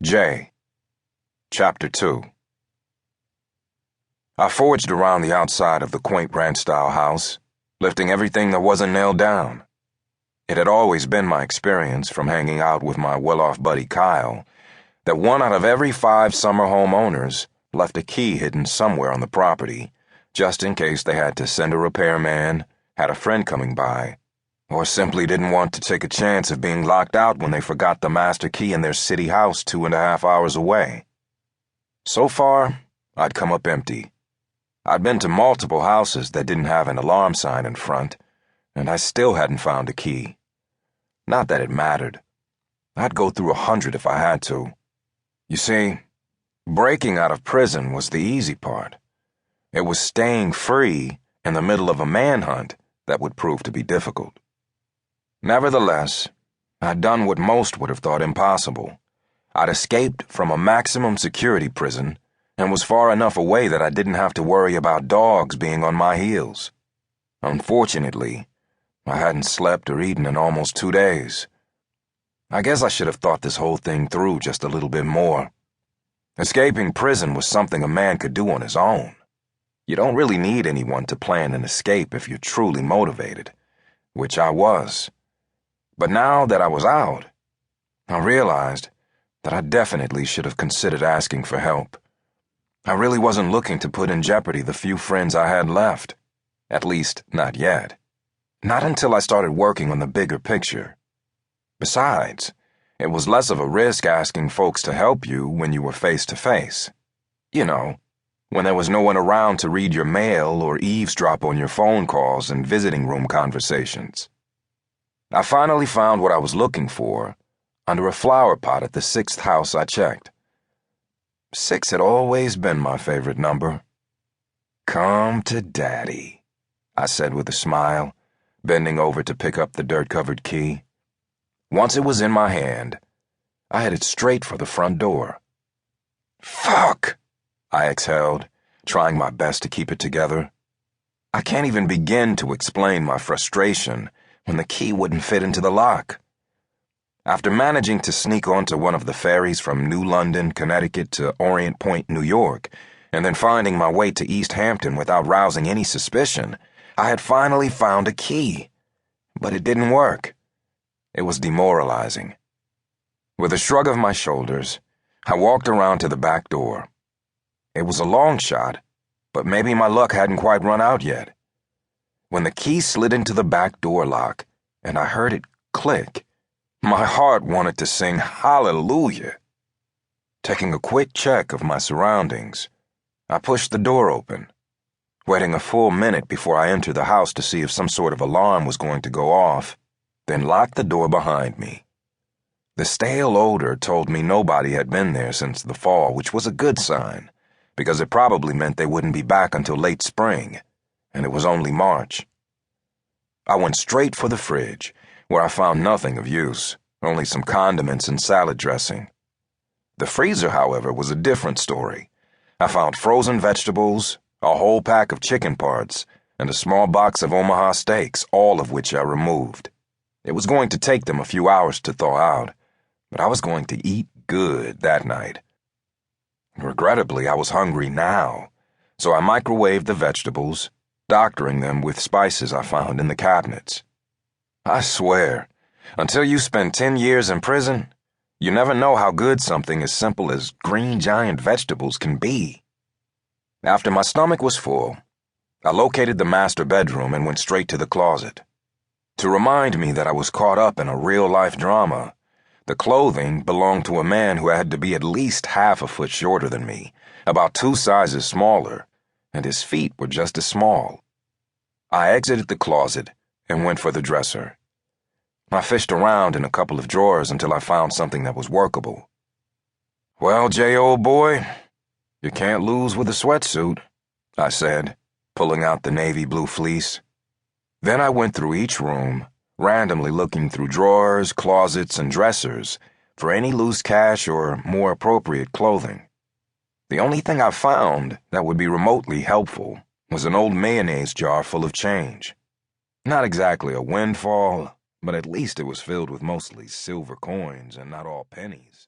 J. Chapter 2. I forged around the outside of the quaint ranch-style house, lifting everything that wasn't nailed down. It had always been my experience from hanging out with my well-off buddy Kyle that 1 out of every 5 summer home owners left a key hidden somewhere on the property, just in case they had to send a repairman, had a friend coming by, or simply didn't want to take a chance of being locked out when they forgot the master key in their city house 2.5 hours away. So far, I'd come up empty. I'd been to multiple houses that didn't have an alarm sign in front, and I still hadn't found a key. Not that it mattered. I'd go through 100 if I had to. You see, breaking out of prison was the easy part. It was staying free in the middle of a manhunt that would prove to be difficult. Nevertheless, I'd done what most would have thought impossible. I'd escaped from a maximum security prison and was far enough away that I didn't have to worry about dogs being on my heels. Unfortunately, I hadn't slept or eaten in almost 2 days. I guess I should have thought this whole thing through just a little bit more. Escaping prison was something a man could do on his own. You don't really need anyone to plan an escape if you're truly motivated, which I was. But now that I was out, I realized that I definitely should have considered asking for help. I really wasn't looking to put in jeopardy the few friends I had left. At least, not yet. Not until I started working on the bigger picture. Besides, it was less of a risk asking folks to help you when you were face to face. You know, when there was no one around to read your mail or eavesdrop on your phone calls and visiting room conversations. I finally found what I was looking for under a flower pot at the 6th house I checked. 6 had always been my favorite number. "Come to Daddy," I said with a smile, bending over to pick up the dirt-covered key. Once it was in my hand, I headed straight for the front door. "Fuck!" I exhaled, trying my best to keep it together. I can't even begin to explain my frustration when the key wouldn't fit into the lock. After managing to sneak onto one of the ferries from New London, Connecticut to Orient Point, New York, and then finding my way to East Hampton without rousing any suspicion, I had finally found a key. But it didn't work. It was demoralizing. With a shrug of my shoulders, I walked around to the back door. It was a long shot, but maybe my luck hadn't quite run out yet. When the key slid into the back door lock, and I heard it click, my heart wanted to sing hallelujah. Taking a quick check of my surroundings, I pushed the door open, waiting a full minute before I entered the house to see if some sort of alarm was going to go off, then locked the door behind me. The stale odor told me nobody had been there since the fall, which was a good sign, because it probably meant they wouldn't be back until late spring, and it was only March. I went straight for the fridge, where I found nothing of use, only some condiments and salad dressing. The freezer, however, was a different story. I found frozen vegetables, a whole pack of chicken parts, and a small box of Omaha steaks, all of which I removed. It was going to take them a few hours to thaw out, but I was going to eat good that night. Regrettably, I was hungry now, so I microwaved the vegetables, doctoring them with spices I found in the cabinets. I swear, until you spend 10 years in prison, you never know how good something as simple as green giant vegetables can be. After my stomach was full, I located the master bedroom and went straight to the closet. To remind me that I was caught up in a real-life drama, the clothing belonged to a man who had to be at least half a foot shorter than me, about 2 sizes smaller, and his feet were just as small. I exited the closet and went for the dresser. I fished around in a couple of drawers until I found something that was workable. "Well, Jay, old boy, you can't lose with a sweatsuit," I said, pulling out the navy blue fleece. Then I went through each room, randomly looking through drawers, closets, and dressers for any loose cash or more appropriate clothing. The only thing I found that would be remotely helpful was an old mayonnaise jar full of change. Not exactly a windfall, but at least it was filled with mostly silver coins and not all pennies.